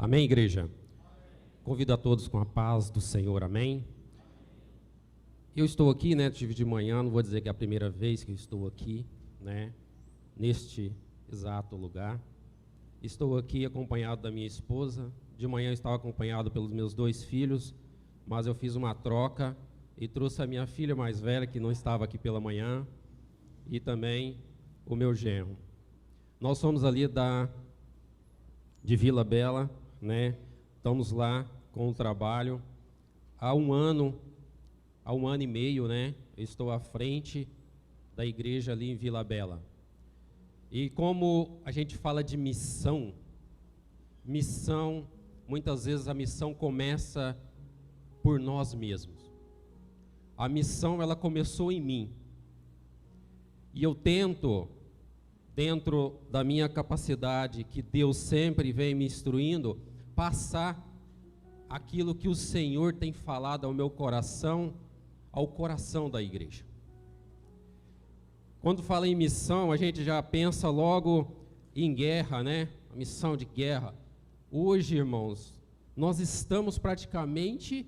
Amém, igreja? Convido a todos com a paz do Senhor, amém? Eu estou aqui, tive de manhã, não vou dizer que é a primeira vez que eu estou aqui, neste exato lugar. Estou aqui acompanhado da minha esposa. De manhã eu estava acompanhado pelos meus 2 filhos, mas eu fiz uma troca e trouxe a minha filha mais velha, que não estava aqui pela manhã, e também o meu genro. Nós somos ali de Vila Bela, Estamos lá com o trabalho. Há um ano e meio, eu estou à frente da igreja ali em Vila Bela. E como a gente fala de missão, muitas vezes a missão começa por nós mesmos. A missão, ela começou em mim. E eu tento, dentro da minha capacidade, que Deus sempre vem me instruindo, passar aquilo que o Senhor tem falado ao meu coração, ao coração da igreja. Quando fala em missão, a gente já pensa logo em guerra, A missão de guerra. Hoje, irmãos, nós estamos praticamente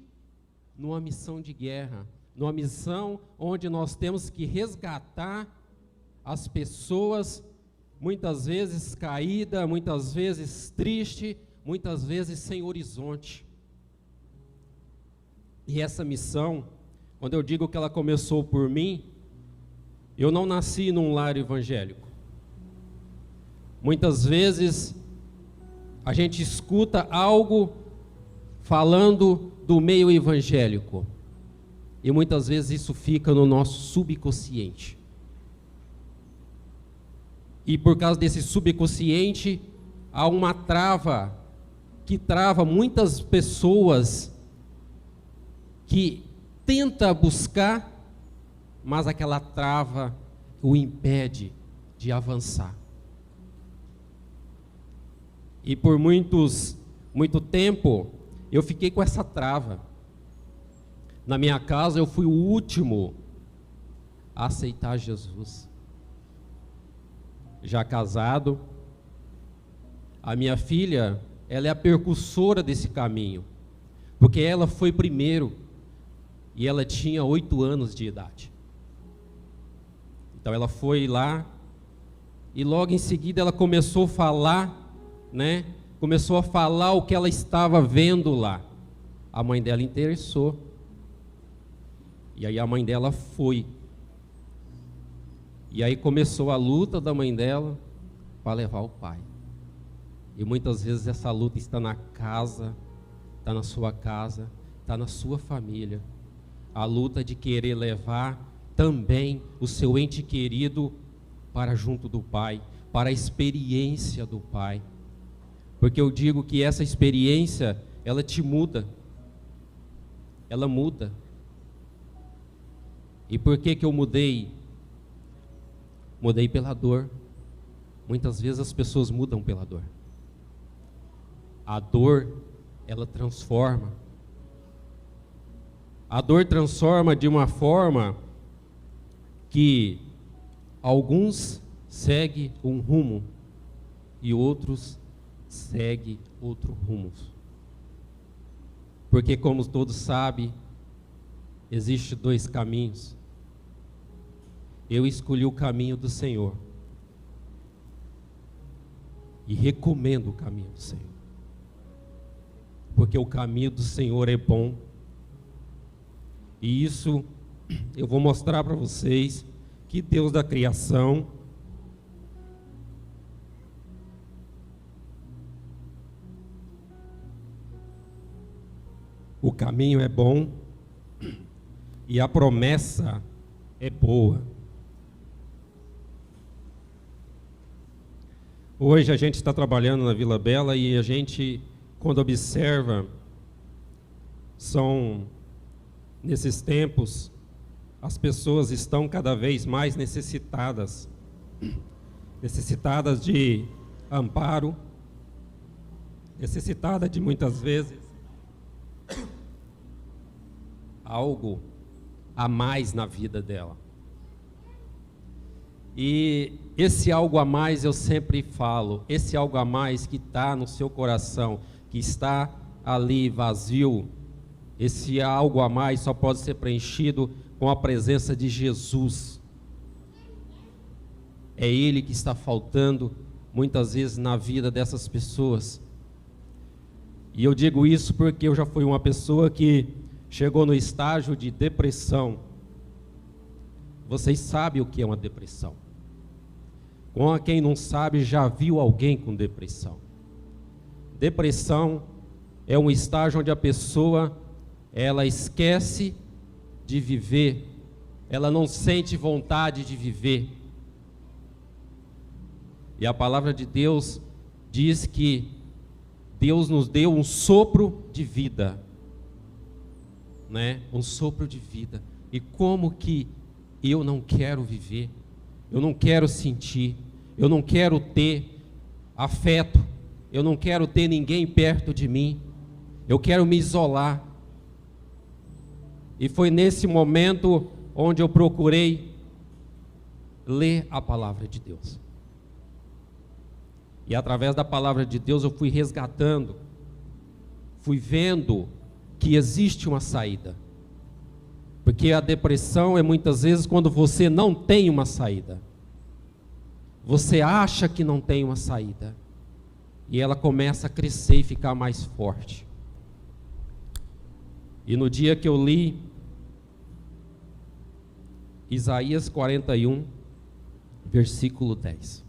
numa missão de guerra, numa missão onde nós temos que resgatar as pessoas, muitas vezes caídas, muitas vezes tristes, muitas vezes sem horizonte. E essa missão, quando eu digo que ela começou por mim, eu não nasci num lar evangélico. Muitas vezes a gente escuta algo falando do meio evangélico, e muitas vezes isso fica no nosso subconsciente. E por causa desse subconsciente, há uma trava que trava muitas pessoas que tenta buscar, mas aquela trava o impede de avançar. E por muito tempo, eu fiquei com essa trava. Na minha casa, eu fui o último a aceitar Jesus. Já casado, a minha filha, ela é a percussora desse caminho, porque ela foi primeiro, e ela tinha 8 anos de idade. Então ela foi lá, e logo em seguida ela começou a falar, Começou a falar o que ela estava vendo lá. A mãe dela interessou, e aí a mãe dela foi. E aí começou a luta da mãe dela para levar o pai. E muitas vezes essa luta está na casa, está na sua casa, está na sua família. A luta de querer levar também o seu ente querido para junto do pai, para a experiência do pai. Porque eu digo que essa experiência, ela te muda. Ela muda. E por que eu mudei? Mudei pela dor. Muitas vezes as pessoas mudam pela dor. A dor, ela transforma. A dor transforma de uma forma que alguns seguem um rumo e outros seguem outro rumo. Porque, como todos sabem, existem 2 caminhos. Eu escolhi o caminho do Senhor e recomendo o caminho do Senhor, porque o caminho do Senhor é bom. E isso eu vou mostrar para vocês que Deus da criação, o caminho é bom e a promessa é boa. Hoje a gente está trabalhando na Vila Bela e a gente, quando observa, nesses tempos, as pessoas estão cada vez mais necessitadas de amparo, necessitadas de muitas vezes algo a mais na vida dela. E esse algo a mais eu sempre falo, esse algo a mais que está no seu coração, que está ali vazio, esse algo a mais só pode ser preenchido com a presença de Jesus. É Ele que está faltando muitas vezes na vida dessas pessoas. E eu digo isso porque eu já fui uma pessoa que chegou no estágio de depressão. Vocês sabem o que é uma depressão. Com quem não sabe, já viu alguém com depressão. Depressão é um estágio onde a pessoa, ela esquece de viver, ela não sente vontade de viver. E a palavra de Deus diz que Deus nos deu um sopro de vida, né? Um sopro de vida. E como que eu não quero viver? Eu não quero sentir, eu não quero ter afeto, eu não quero ter ninguém perto de mim, eu quero me isolar. E foi nesse momento onde eu procurei ler a palavra de Deus. E através da palavra de Deus eu fui resgatando, fui vendo que existe uma saída. Porque a depressão é muitas vezes quando você não tem uma saída. Você acha que não tem uma saída. E ela começa a crescer e ficar mais forte. E no dia que eu li Isaías 41, versículo 10.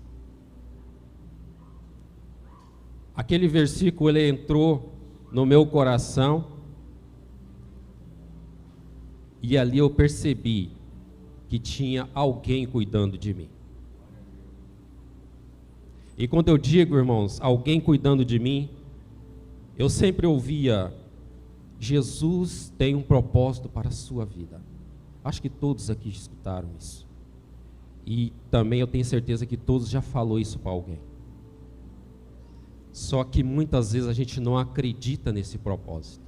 Aquele versículo, ele entrou no meu coração, e ali eu percebi que tinha alguém cuidando de mim. E quando eu digo, irmãos, alguém cuidando de mim, eu sempre ouvia: Jesus tem um propósito para a sua vida. Acho que todos aqui escutaram isso. E também eu tenho certeza que todos já falou isso para alguém. Só que muitas vezes a gente não acredita nesse propósito.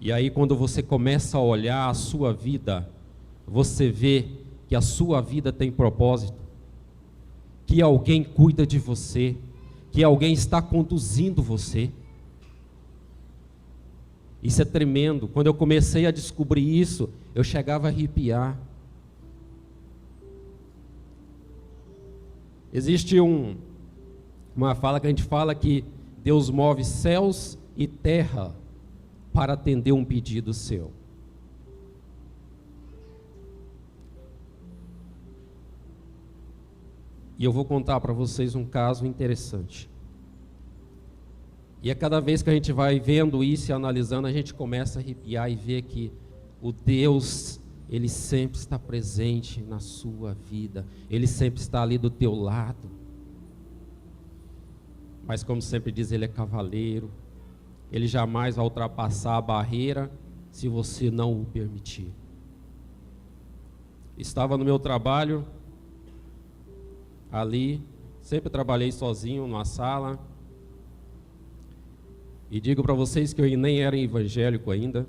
E aí quando você começa a olhar a sua vida, você vê que a sua vida tem propósito, que alguém cuida de você, que alguém está conduzindo você. Isso é tremendo. Quando eu comecei a descobrir isso, eu chegava a arrepiar. Existe uma fala que a gente fala que Deus move céus e terra para atender um pedido seu. E eu vou contar para vocês um caso interessante. E a cada vez que a gente vai vendo isso e analisando, a gente começa a arrepiar e ver que o Deus, Ele sempre está presente na sua vida. Ele sempre está ali do teu lado. Mas como sempre diz, Ele é cavaleiro. Ele jamais vai ultrapassar a barreira se você não o permitir. Estava no meu trabalho, ali, sempre trabalhei sozinho numa sala. E digo para vocês que eu nem era evangélico ainda.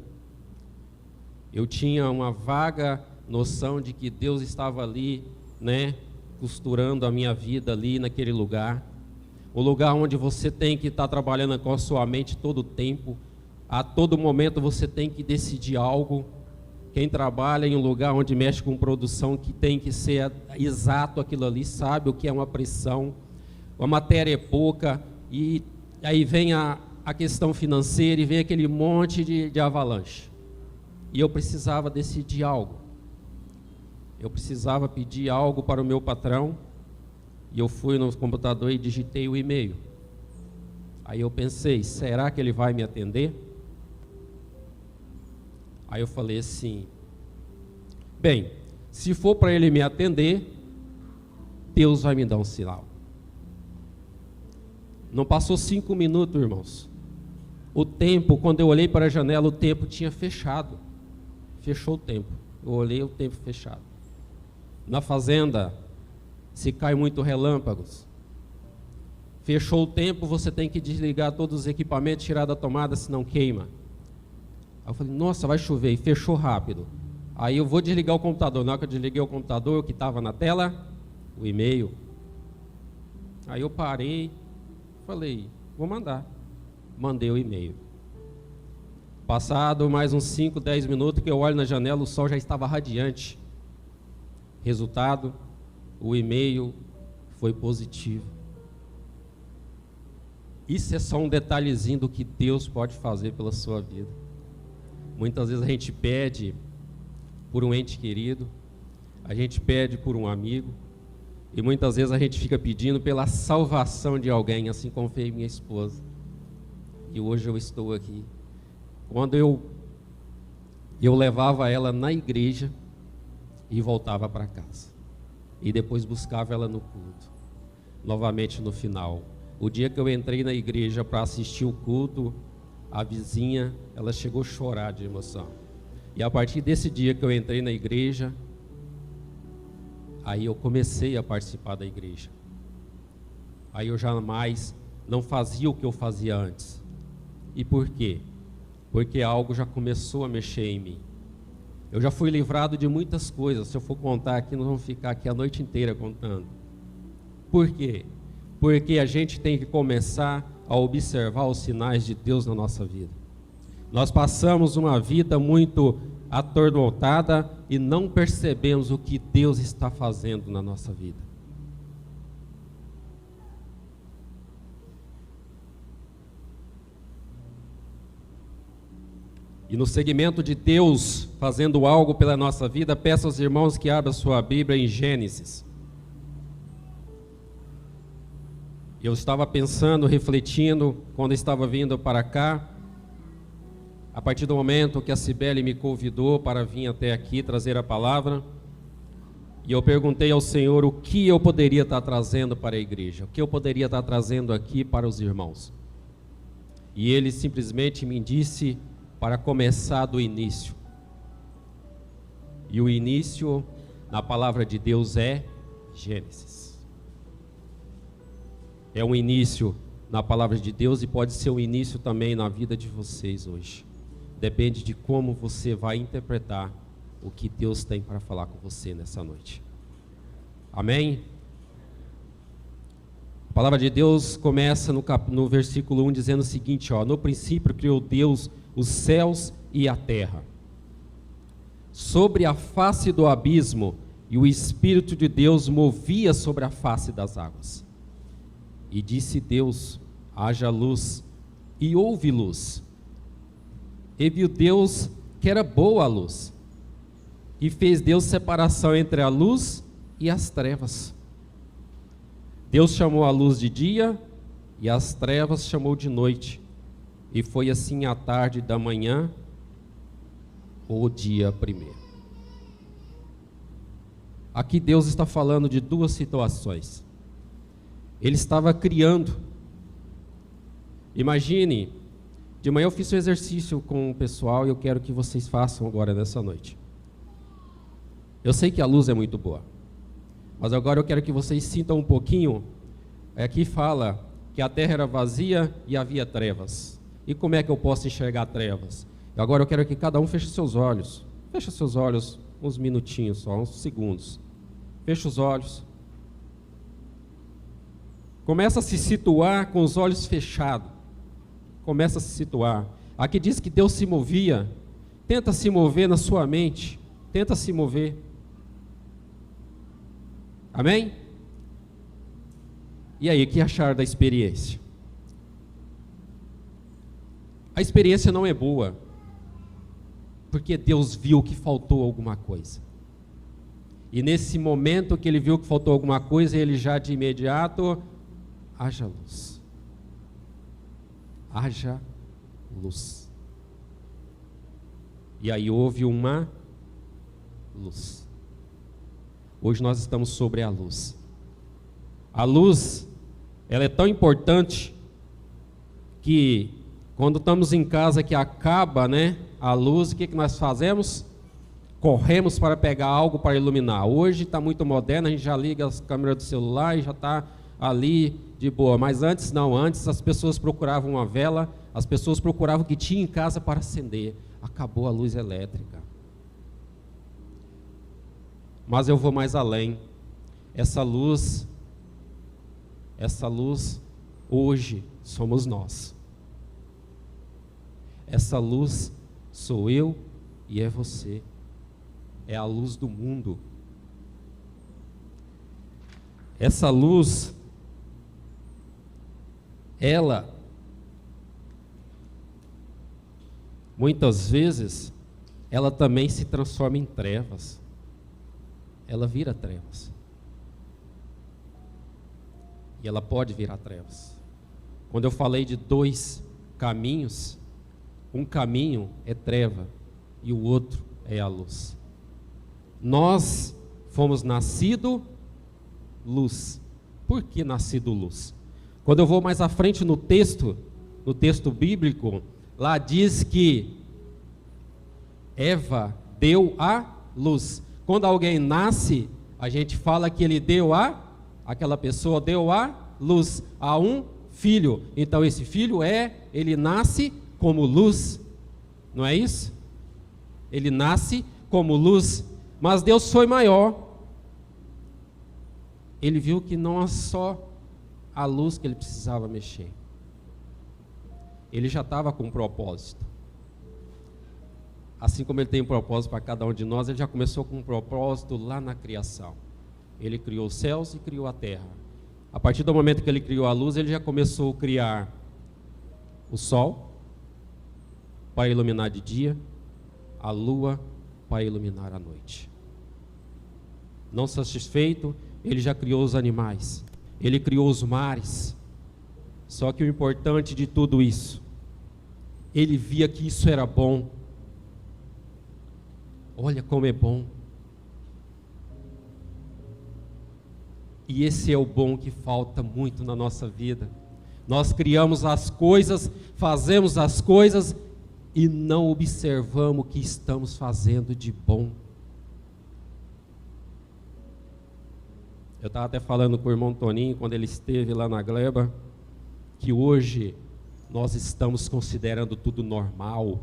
Eu tinha uma vaga noção de que Deus estava ali, né, costurando a minha vida ali naquele lugar. O lugar onde você tem que estar trabalhando com a sua mente todo o tempo. A todo momento você tem que decidir algo. Quem trabalha em um lugar onde mexe com produção, que tem que ser exato aquilo ali, sabe o que é uma pressão. A matéria é pouca e aí vem a questão financeira e vem aquele monte de avalanche. E eu precisava decidir algo. Eu precisava pedir algo para o meu patrão. E eu fui no computador e digitei o e-mail. Aí eu pensei, será que ele vai me atender? Aí eu falei assim, bem, se for para ele me atender, Deus vai me dar um sinal. Não passou 5 minutos, irmãos. O tempo, quando eu olhei para a janela, o tempo tinha fechado. Fechou o tempo. Eu olhei, o tempo fechado. Na fazenda, se cai muito relâmpagos, fechou o tempo, você tem que desligar todos os equipamentos, tirar da tomada, senão queima. Aí eu falei, nossa, vai chover, e fechou rápido. Aí eu vou desligar o computador. Na hora que eu desliguei o computador, o que estava na tela? O e-mail. Aí eu parei, Falei, vou mandar. Mandei o e-mail. Passado mais uns 5, 10 minutos que eu olho na janela, o sol já estava radiante. Resultado, o e-mail foi positivo. Isso é só um detalhezinho do que Deus pode fazer pela sua vida. Muitas vezes a gente pede por um ente querido, a gente pede por um amigo, e muitas vezes a gente fica pedindo pela salvação de alguém, assim como fez minha esposa. E hoje eu estou aqui. Quando eu levava ela na igreja e voltava para casa. E depois buscava ela no culto. Novamente no final. O dia que eu entrei na igreja para assistir o culto, a vizinha, ela chegou a chorar de emoção. E a partir desse dia que eu entrei na igreja, aí eu comecei a participar da igreja. Aí eu jamais não fazia o que eu fazia antes. E por quê? Porque algo já começou a mexer em mim. Eu já fui livrado de muitas coisas. Se eu for contar aqui, nós vamos ficar aqui a noite inteira contando. Por quê? Porque a gente tem que começar a observar os sinais de Deus na nossa vida. Nós passamos uma vida muito atordoada e não percebemos o que Deus está fazendo na nossa vida. E no segmento de Deus fazendo algo pela nossa vida, peço aos irmãos que abram sua Bíblia em Gênesis. Eu estava pensando, refletindo, quando estava vindo para cá, a partir do momento que a Cibele me convidou para vir até aqui trazer a palavra, e eu perguntei ao Senhor o que eu poderia estar trazendo para a igreja, o que eu poderia estar trazendo aqui para os irmãos. E Ele simplesmente me disse para começar do início. E o início na palavra de Deus é Gênesis. É um início na palavra de Deus e pode ser um início também na vida de vocês hoje. Depende de como você vai interpretar o que Deus tem para falar com você nessa noite. Amém? A palavra de Deus começa no versículo 1 dizendo o seguinte, ó: no princípio criou Deus os céus e a terra. Sobre a face do abismo, e o Espírito de Deus movia sobre a face das águas. E disse Deus, haja luz, e houve luz. E viu Deus que era boa a luz. E fez Deus separação entre a luz e as trevas. Deus chamou a luz de dia, e as trevas chamou de noite. E foi assim a tarde da manhã, o dia primeiro. Aqui Deus está falando de duas situações. Ele estava criando. Imagine, de manhã eu fiz um exercício com o pessoal e eu quero que vocês façam agora nessa noite. Eu sei que a luz é muito boa, mas agora eu quero que vocês sintam um pouquinho. Aqui fala que a terra era vazia e havia trevas. E como é que eu posso enxergar trevas? Agora eu quero que cada um feche seus olhos. Feche seus olhos uns minutinhos só, uns segundos. Feche os olhos. Começa a se situar com os olhos fechados. Começa a se situar. Aqui diz que Deus se movia. Tenta se mover na sua mente. Tenta se mover. Amém? E aí, o que achar da experiência? A experiência não é boa, porque Deus viu que faltou alguma coisa. E nesse momento que Ele viu que faltou alguma coisa, Ele já de imediato, haja luz. Haja luz. E aí houve uma luz. Hoje nós estamos sobre a luz. A luz, ela é tão importante que quando estamos em casa que acaba, a luz, o que nós fazemos? Corremos para pegar algo para iluminar. Hoje está muito moderno, a gente já liga as câmeras do celular e já está ali de boa. Mas antes não, antes as pessoas procuravam uma vela, as pessoas procuravam o que tinha em casa para acender. Acabou a luz elétrica. Mas eu vou mais além. Essa luz hoje somos nós. Essa luz sou eu e é você. É a luz do mundo. Essa luz, ela, muitas vezes, ela também se transforma em trevas. Ela vira trevas. E ela pode virar trevas. Quando eu falei de dois caminhos, um caminho é treva e o outro é a luz. Nós fomos nascidos luz. Por que nascido luz? Quando eu vou mais à frente no texto bíblico, lá diz que Eva deu a luz. Quando alguém nasce, a gente fala que aquela pessoa deu a luz a um filho. Então esse filho ele nasce como luz, não é isso? Ele nasce como luz, mas Deus foi maior. Ele viu que não é só a luz que ele precisava mexer. Ele já estava com um propósito. Assim como ele tem um propósito para cada um de nós, ele já começou com um propósito lá na criação. Ele criou os céus e criou a terra. A partir do momento que ele criou a luz, ele já começou a criar o sol para iluminar de dia, a lua para iluminar a noite. Não satisfeito, ele já criou os animais, ele criou os mares. Só que o importante de tudo isso, ele via que isso era bom. Olha como é bom. E esse é o bom que falta muito na nossa vida. Nós criamos as coisas, fazemos as coisas e não observamos o que estamos fazendo de bom. Eu estava até falando com o irmão Toninho, quando ele esteve lá na Gleba, que hoje nós estamos considerando tudo normal.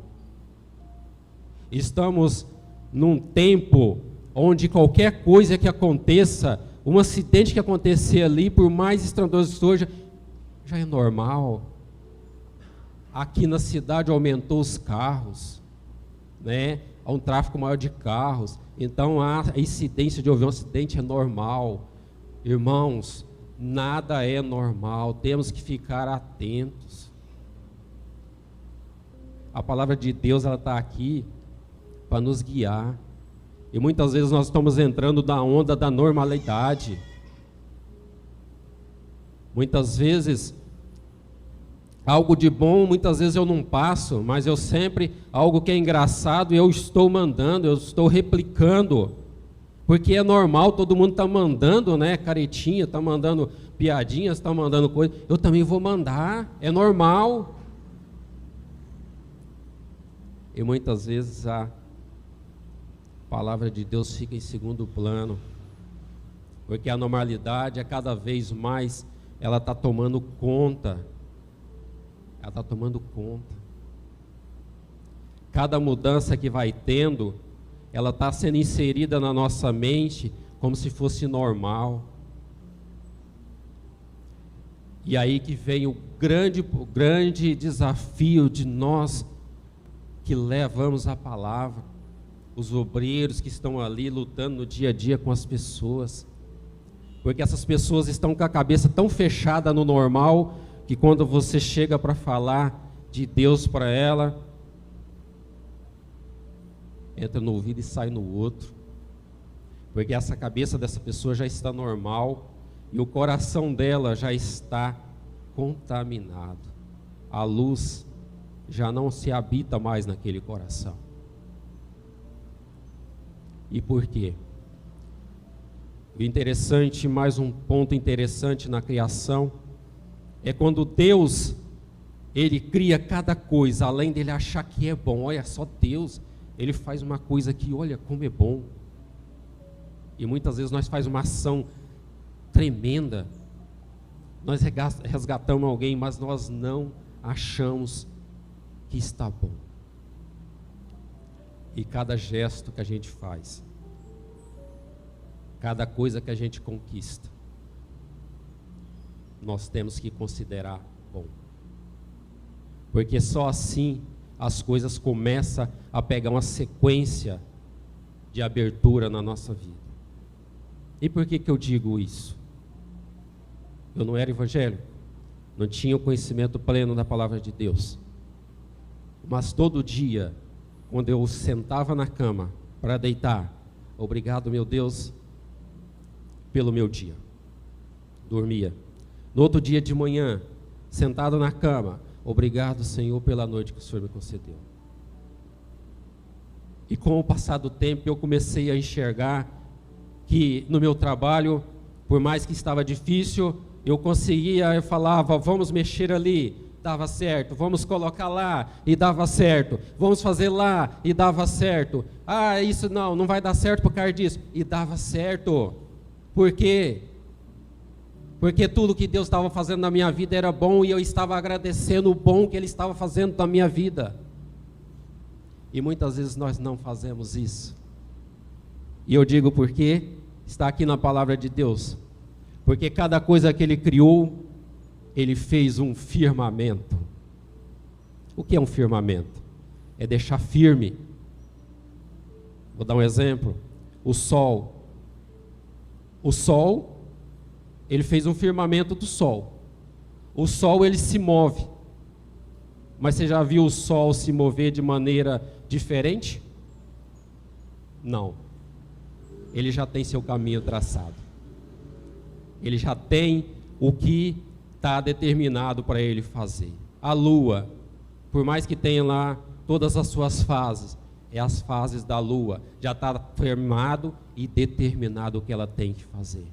Estamos num tempo onde qualquer coisa que aconteça, um acidente que acontecer ali, por mais estrondoso que seja, já é normal. Aqui na cidade aumentou os carros, né? Há um tráfego maior de carros, então a incidência de haver um acidente é normal. Irmãos, nada é normal, temos que ficar atentos. A palavra de Deus, ela está aqui para nos guiar. E muitas vezes nós estamos entrando na onda da normalidade. Muitas vezes, algo de bom, muitas vezes eu não passo, mas eu sempre, algo que é engraçado, eu estou mandando, eu estou replicando. Porque é normal, todo mundo está mandando, né, caretinha, está mandando piadinhas, está mandando coisa. Eu também vou mandar, é normal. E muitas vezes a palavra de Deus fica em segundo plano, porque a normalidade, cada vez mais, ela está tomando conta. Ela está tomando conta. Cada mudança que vai tendo, ela está sendo inserida na nossa mente como se fosse normal. E aí que vem o grande desafio de nós que levamos a palavra, os obreiros que estão ali lutando no dia a dia com as pessoas, porque essas pessoas estão com a cabeça tão fechada no normal, que quando você chega para falar de Deus para ela, entra no ouvido e sai no outro, porque essa cabeça dessa pessoa já está normal, e o coração dela já está contaminado, a luz já não se habita mais naquele coração. E por quê? O interessante, mais um ponto interessante na criação, é quando Deus, Ele cria cada coisa, além dele achar que é bom. Olha só, Deus, Ele faz uma coisa que, olha como é bom. E muitas vezes nós fazemos uma ação tremenda, nós resgatamos alguém, mas nós não achamos que está bom. E cada gesto que a gente faz, cada coisa que a gente conquista, nós temos que considerar bom. Porque só assim as coisas começam a pegar uma sequência de abertura na nossa vida. E por que eu digo isso? Eu não era evangélico, não tinha o conhecimento pleno da palavra de Deus. Mas todo dia, quando eu sentava na cama para deitar, obrigado, meu Deus, pelo meu dia. Dormia. No outro dia de manhã, sentado na cama, obrigado, Senhor, pela noite que o Senhor me concedeu. E com o passar do tempo, eu comecei a enxergar que no meu trabalho, por mais que estava difícil, eu falava, vamos mexer ali, dava certo, vamos colocar lá, e dava certo, vamos fazer lá, e dava certo, isso não vai dar certo por causa disso, e dava certo. Por quê? Porque tudo que Deus estava fazendo na minha vida era bom, e eu estava agradecendo o bom que Ele estava fazendo na minha vida. E muitas vezes nós não fazemos isso. E eu digo por quê? Está aqui na palavra de Deus. Porque cada coisa que Ele criou, Ele fez um firmamento. O que é um firmamento? É deixar firme. Vou dar um exemplo. O sol. O sol, Ele fez um firmamento do sol. O sol, ele se move. Mas você já viu o sol se mover de maneira diferente? Não. Ele já tem seu caminho traçado. Ele já tem o que está determinado para ele fazer. A lua, por mais que tenha lá todas as suas fases, é as fases da lua, já está firmado e determinado o que ela tem que fazer.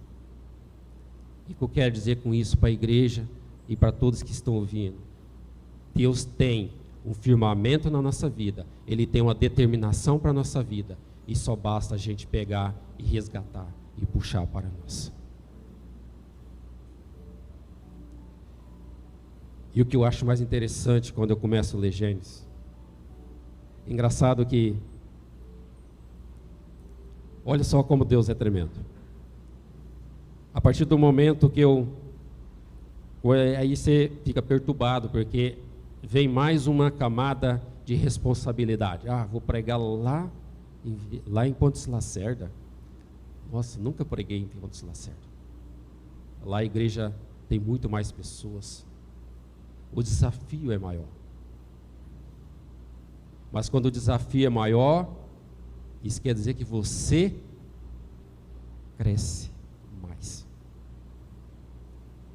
E o que eu quero dizer com isso para a igreja e para todos que estão ouvindo? Deus tem um firmamento na nossa vida, Ele tem uma determinação para a nossa vida, e só basta a gente pegar e resgatar e puxar para nós. E o que eu acho mais interessante quando eu começo a ler Gênesis, engraçado que, olha só como Deus é tremendo. A partir do momento que aí você fica perturbado, porque vem mais uma camada de responsabilidade. Vou pregar lá em Pontes Lacerda. Nossa, nunca preguei em Pontes Lacerda. Lá a igreja tem muito mais pessoas. O desafio é maior. Mas quando o desafio é maior, isso quer dizer que você cresce mais.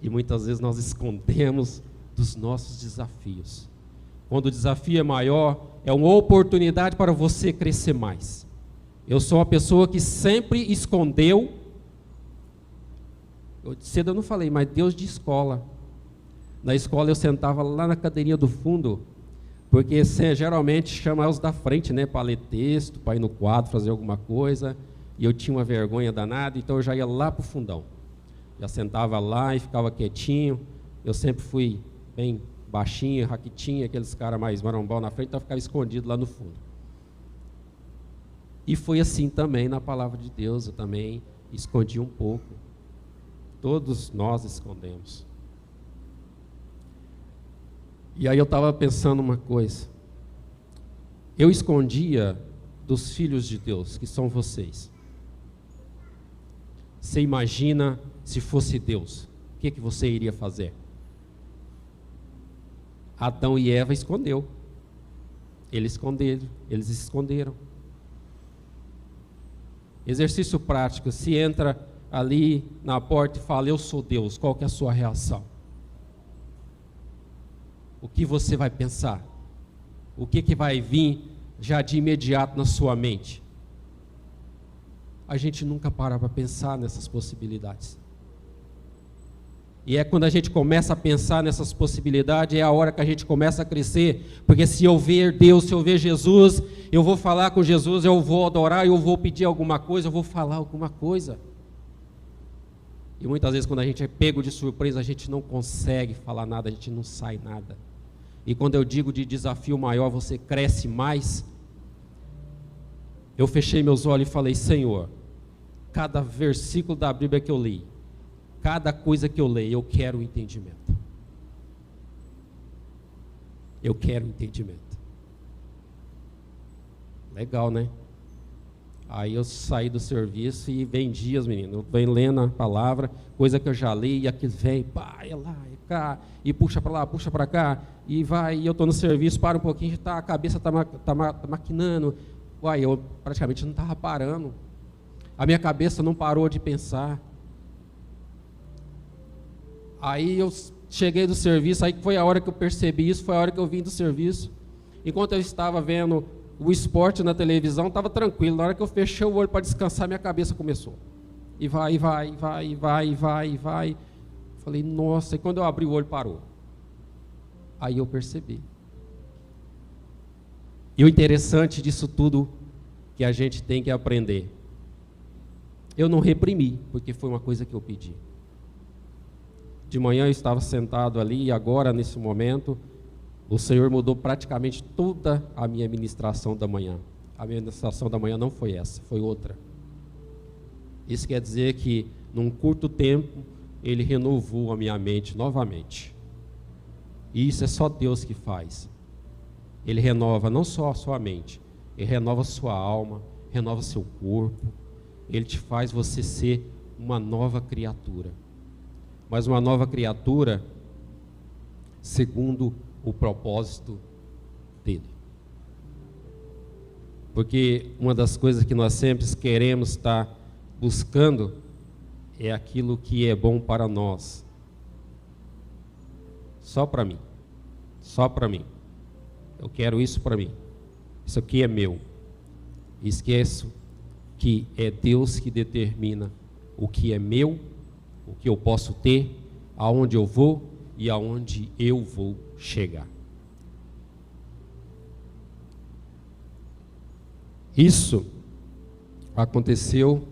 E muitas vezes nós escondemos dos nossos desafios. Quando o desafio é maior, é uma oportunidade para você crescer mais. Eu sou uma pessoa que sempre escondeu. Cedo eu não falei, mas Deus de escola. Na escola eu sentava lá na cadeirinha do fundo, porque geralmente chama os da frente, né, para ler texto, para ir no quadro, fazer alguma coisa, e eu tinha uma vergonha danada, então eu já ia lá para o fundão. Já sentava lá e ficava quietinho. Eu sempre fui bem baixinho, raquitinho, aqueles caras mais marombão na frente, então eu ficava escondido lá no fundo. E foi assim também na palavra de Deus, eu também escondi um pouco. Todos nós escondemos. E aí eu estava pensando uma coisa. Eu escondia dos filhos de Deus, que são vocês. Você imagina se fosse Deus, o que você iria fazer? Adão e Eva escondeu. Eles esconderam. Exercício prático, se entra ali na porta e fala, eu sou Deus, qual que é a sua reação? O que você vai pensar? O que vai vir já de imediato na sua mente? A gente nunca para pensar nessas possibilidades. E é quando a gente começa a pensar nessas possibilidades, é a hora que a gente começa a crescer, porque se eu ver Deus, se eu ver Jesus, eu vou falar com Jesus, eu vou adorar, eu vou pedir alguma coisa, eu vou falar alguma coisa. E muitas vezes quando a gente é pego de surpresa, a gente não consegue falar nada, a gente não sai nada. E quando eu digo de desafio maior, você cresce mais. Eu fechei meus olhos e falei, Senhor, cada versículo da Bíblia que eu li, Cada coisa que eu leio, eu quero o entendimento. Eu quero o entendimento. Legal, né? Aí eu saí do serviço e vendi as meninas. Eu venho lendo a palavra, coisa que eu já li, e aquilo vem, pá, é lá, é cá, e puxa para lá, puxa para cá, e vai, e eu estou no serviço, para um pouquinho, a cabeça está maquinando. Uai, eu praticamente não estava parando. A minha cabeça não parou de pensar. Aí eu cheguei do serviço, aí foi a hora que eu percebi isso, foi a hora que eu vim do serviço. Enquanto eu estava vendo o esporte na televisão, estava tranquilo. Na hora que eu fechei o olho para descansar, minha cabeça começou. E vai. Falei, nossa, e quando eu abri o olho, parou. Aí eu percebi. E o interessante disso tudo, que a gente tem que aprender. Eu não reprimi, porque foi uma coisa que eu pedi. De manhã eu estava sentado ali, e agora, nesse momento, o Senhor mudou praticamente toda a minha ministração da manhã. A minha ministração da manhã não foi essa, foi outra. Isso quer dizer que, num curto tempo, Ele renovou a minha mente novamente. E isso é só Deus que faz. Ele renova não só a sua mente, Ele renova a sua alma, renova seu corpo. Ele te faz você ser uma nova criatura. Mas uma nova criatura segundo o propósito dele. Porque uma das coisas que nós sempre queremos estar buscando é aquilo que é bom para nós. Só para mim. Só para mim. Eu quero isso para mim. Isso aqui é meu. Esqueço que é Deus que determina o que é meu, o que eu posso ter, aonde eu vou e aonde eu vou chegar. Isso aconteceu,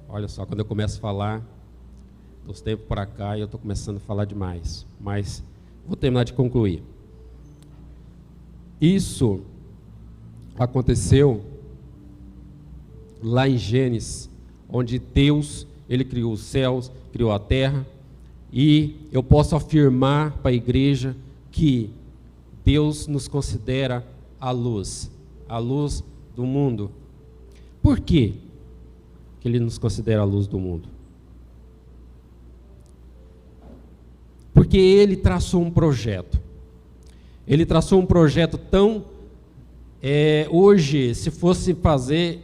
olha só, quando eu começo a falar, dos tempos para cá, eu estou começando a falar demais, mas vou terminar de concluir. Isso aconteceu lá em Gênesis, onde Deus, Ele criou os céus, criou a terra, e eu posso afirmar para a igreja que Deus nos considera a luz do mundo. Por quê que Ele nos considera a luz do mundo? Porque Ele traçou um projeto. Ele traçou um projeto tão... hoje, se fosse fazer,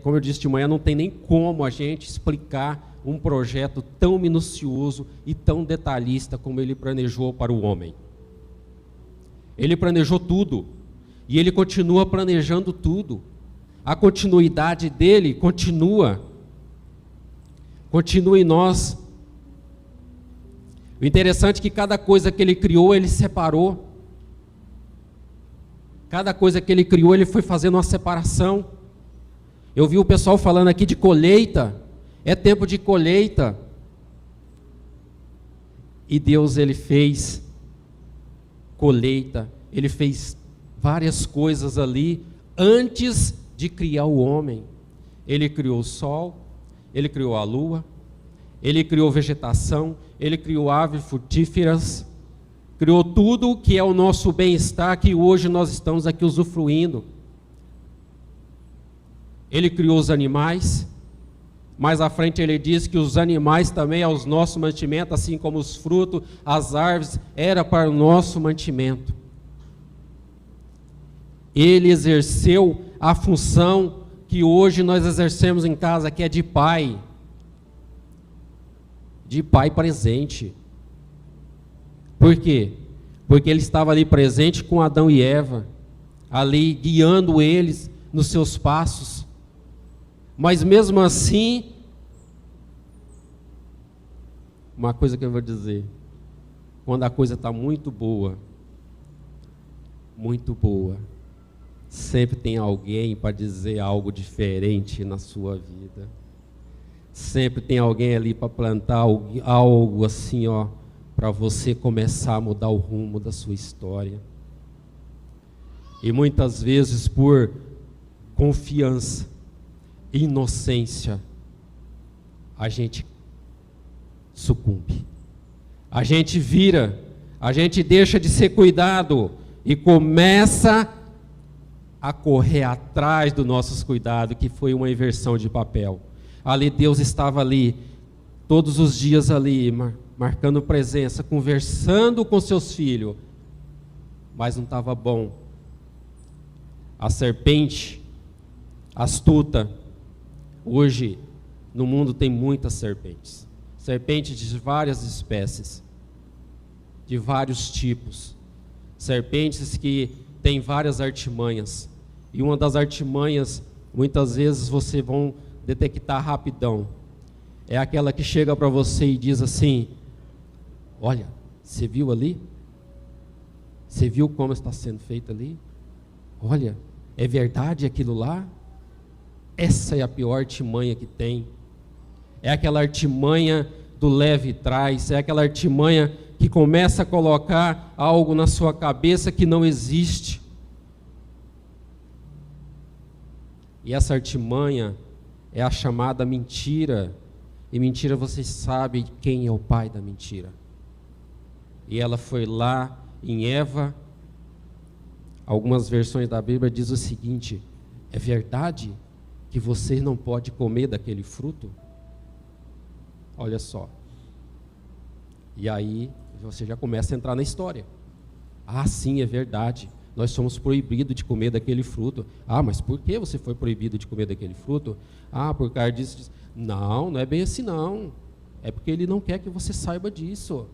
como eu disse de manhã, não tem nem como a gente explicar um projeto tão minucioso e tão detalhista como Ele planejou para o homem. Ele planejou tudo. E Ele continua planejando tudo. A continuidade dEle continua. Continua em nós. O interessante é que cada coisa que Ele criou, Ele separou. Cada coisa que Ele criou, Ele foi fazendo uma separação. Eu vi o pessoal falando aqui de colheita. É tempo de colheita. E Deus, Ele fez colheita. Ele fez várias coisas ali antes de criar o homem. Ele criou o sol, Ele criou a lua, Ele criou vegetação, Ele criou aves frutíferas, criou tudo que é o nosso bem-estar, que hoje nós estamos aqui usufruindo. Ele criou os animais. Mais à frente Ele diz que os animais também é o nosso mantimento, assim como os frutos, as árvores, era para o nosso mantimento. Ele exerceu a função que hoje nós exercemos em casa, que é de pai presente. Por quê? Porque Ele estava ali presente com Adão e Eva, ali guiando eles nos seus passos. Mas mesmo assim, uma coisa que eu vou dizer, quando a coisa está muito boa, sempre tem alguém para dizer algo diferente na sua vida. Sempre tem alguém ali para plantar algo assim, ó, para você começar a mudar o rumo da sua história. E muitas vezes por confiança, inocência, a gente sucumbe. A gente vira, a gente deixa de ser cuidado e começa a correr atrás dos nossos cuidados, que foi uma inversão de papel. Ali Deus estava ali, todos os dias ali, marcando presença, conversando com seus filhos, mas não estava bom. A serpente astuta, hoje no mundo tem muitas serpentes, serpentes de várias espécies, de vários tipos, serpentes que têm várias artimanhas, e uma das artimanhas, muitas vezes você vão detectar rapidão, é aquela que chega para você e diz assim: olha, você viu ali? Você viu como está sendo feito ali? Olha, é verdade aquilo lá? Essa é a pior artimanha que tem. É aquela artimanha do leve e traz, é aquela artimanha que começa a colocar algo na sua cabeça que não existe. E essa artimanha é a chamada mentira. E mentira, vocês sabem quem é o pai da mentira. E ela foi lá em Eva. Algumas versões da Bíblia diz o seguinte: é verdade que você não pode comer daquele fruto? Olha só. E aí você já começa a entrar na história. Ah, sim, é verdade. Nós somos proibidos de comer daquele fruto. Ah, mas por que você foi proibido de comer daquele fruto? Ah, por causa disso. Não, não é bem assim não. É porque ele não quer que você saiba disso.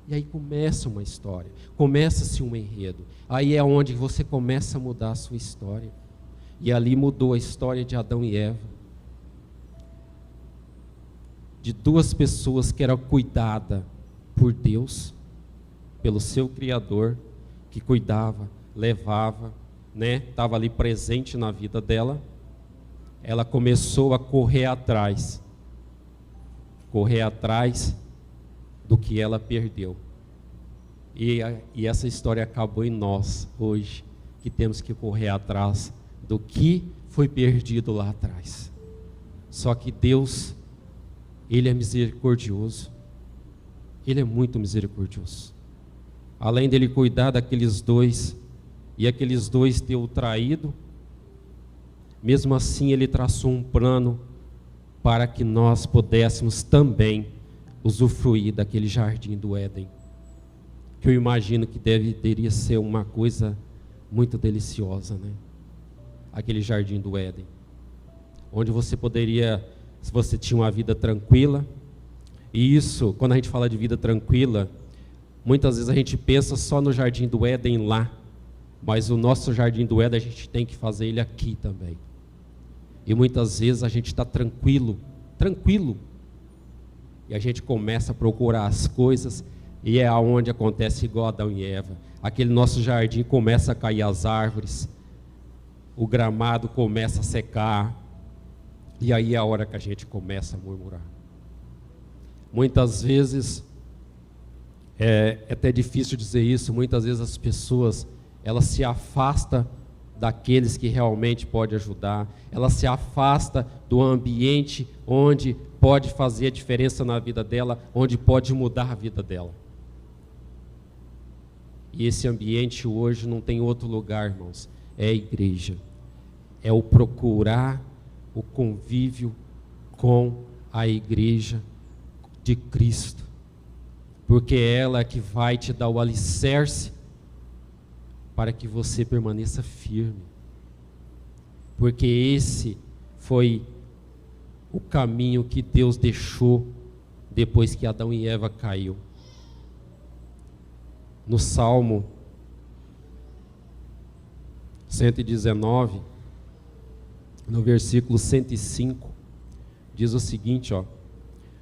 E aí começa uma história, começa-se um enredo. Aí é onde você começa a mudar a sua história. E ali mudou a história de Adão e Eva. De duas pessoas que eram cuidadas por Deus, pelo seu Criador, que cuidava, levava, estava ali presente na vida dela. Ela começou a correr atrás do que ela perdeu. E essa história acabou em nós hoje, que temos que correr atrás do que foi perdido lá atrás. Só que Deus, Ele é misericordioso. Ele é muito misericordioso. Além dele cuidar daqueles dois, e aqueles dois ter o traído, mesmo assim Ele traçou um plano para que nós pudéssemos também usufruir daquele jardim do Éden, que eu imagino que deveria ser uma coisa muito deliciosa, né? Aquele jardim do Éden, onde você poderia, se você tinha uma vida tranquila, e isso, quando a gente fala de vida tranquila, muitas vezes a gente pensa só no jardim do Éden lá, mas o nosso jardim do Éden a gente tem que fazer ele aqui também. E muitas vezes a gente está tranquilo, e a gente começa a procurar as coisas, e é aonde acontece igual Adão e Eva. Aquele nosso jardim começa a cair as árvores, o gramado começa a secar, e aí é a hora que a gente começa a murmurar. Muitas vezes, é até difícil dizer isso, muitas vezes as pessoas, elas se afastam daqueles que realmente podem ajudar, ela se afasta do ambiente onde pode fazer a diferença na vida dela, onde pode mudar a vida dela. E esse ambiente hoje não tem outro lugar, irmãos, é a igreja, é o procurar o convívio com a igreja de Cristo, porque ela é que vai te dar o alicerce para que você permaneça firme, porque esse foi o caminho que Deus deixou depois que Adão e Eva caiu. No Salmo 119, no versículo 105, diz o seguinte,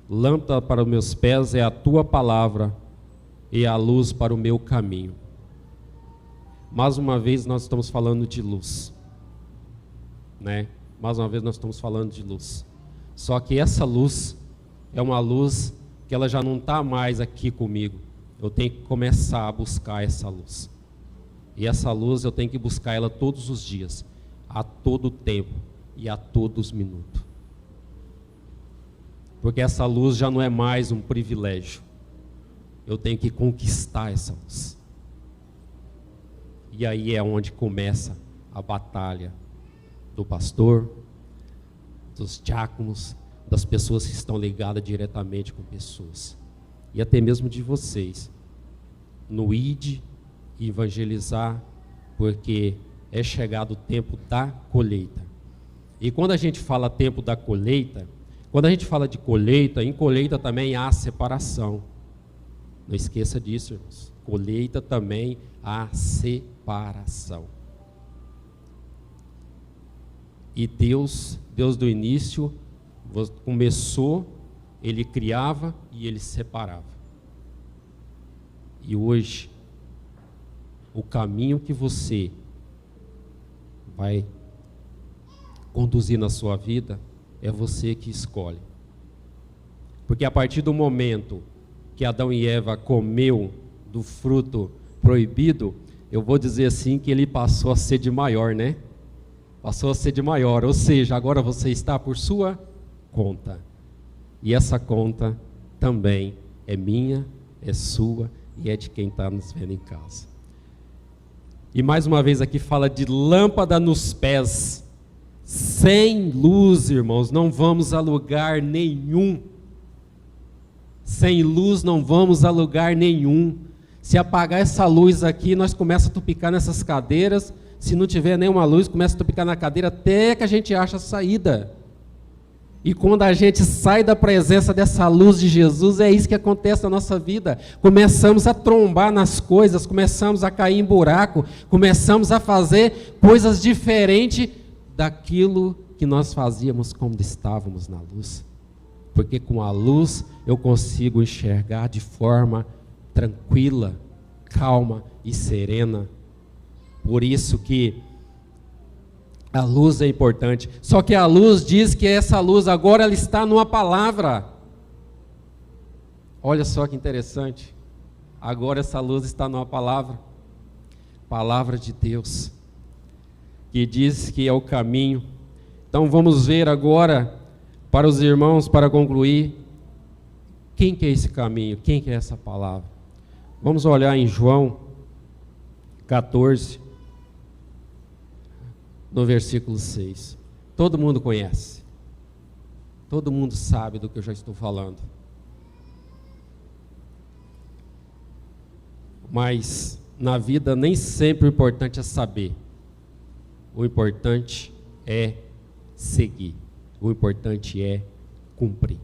lâmpada para os meus pés é a tua palavra e a luz para o meu caminho. Mais uma vez nós estamos falando de luz, né? Mais uma vez nós estamos falando de luz. Só que essa luz é uma luz que ela já não está mais aqui comigo. Eu tenho que começar a buscar essa luz. E essa luz eu tenho que buscar ela todos os dias, a todo tempo e a todos os minutos. porque essa luz já não é mais um privilégio. Eu tenho que conquistar essa luz. E aí é onde começa a batalha do pastor, dos diáconos, das pessoas que estão ligadas diretamente com pessoas. E até mesmo de vocês. No ide e evangelizar, porque é chegado o tempo da colheita. E quando a gente fala tempo da colheita, quando a gente fala de colheita, em colheita também há separação. Não esqueça disso, irmãos. Colheita também há separação. E Deus do início, começou, Ele criava e Ele separava. E hoje, o caminho que você vai conduzir na sua vida, é você que escolhe. Porque a partir do momento que Adão e Eva comeu do fruto proibido, eu vou dizer assim que ele passou a ser de maior, né? Passou a ser de maior, ou seja, agora você está por sua conta. E essa conta também é minha, é sua e é de quem está nos vendo em casa. E mais uma vez aqui fala de lâmpada nos pés. Sem luz, irmãos, não vamos a lugar nenhum. Sem luz não vamos a lugar nenhum. Se apagar essa luz aqui, nós começamos a tupicar nessas cadeiras. Se não tiver nenhuma luz, começa a tupicar na cadeira até que a gente acha a saída. E quando a gente sai da presença dessa luz de Jesus, é isso que acontece na nossa vida. Começamos a trombar nas coisas, começamos a cair em buraco, começamos a fazer coisas diferentes daquilo que nós fazíamos quando estávamos na luz. Porque com a luz eu consigo enxergar de forma tranquila, calma e serena. Por isso que a luz é importante. Só que a luz diz que essa luz agora ela está numa palavra. Olha só que interessante. Agora essa luz está numa palavra. Palavra de Deus. Que diz que é o caminho. Então vamos ver agora, para os irmãos, para concluir, quem que é esse caminho? Quem que é essa palavra? Vamos olhar em João 14, no versículo 6. Todo mundo conhece. Todo mundo sabe do que eu já estou falando. Mas na vida nem sempre o importante é saber. O importante é seguir. O importante é cumprir.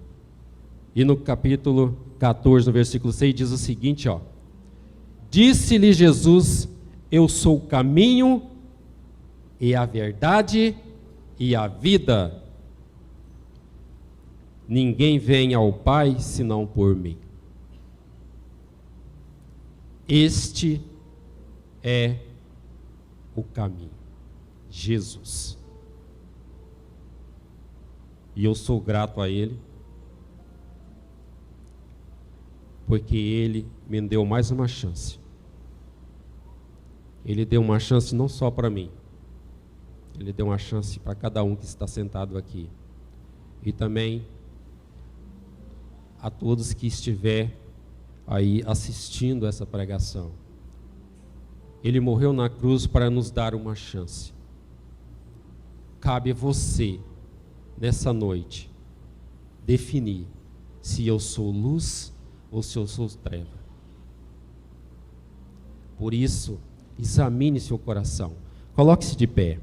E no capítulo 14, no versículo 6, diz o seguinte, ó. Disse-lhe Jesus, eu sou o caminho e a verdade e a vida. Ninguém vem ao Pai senão por mim. Este é o caminho, Jesus. E eu sou grato a Ele, porque Ele me deu mais uma chance. Ele deu uma chance não só para mim, Ele deu uma chance para cada um que está sentado aqui. E também a todos que estiver aí assistindo essa pregação. Ele morreu na cruz para nos dar uma chance. Cabe a você, nessa noite, definir se eu sou luz ou se eu sou treva. Por isso, examine seu coração. Coloque-se de pé.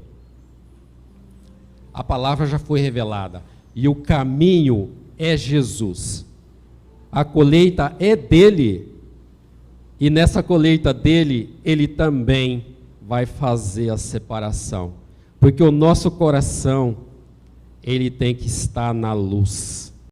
A palavra já foi revelada. E o caminho é Jesus. A colheita é dele. E nessa colheita dele, ele também vai fazer a separação. Porque o nosso coração, ele tem que estar na luz.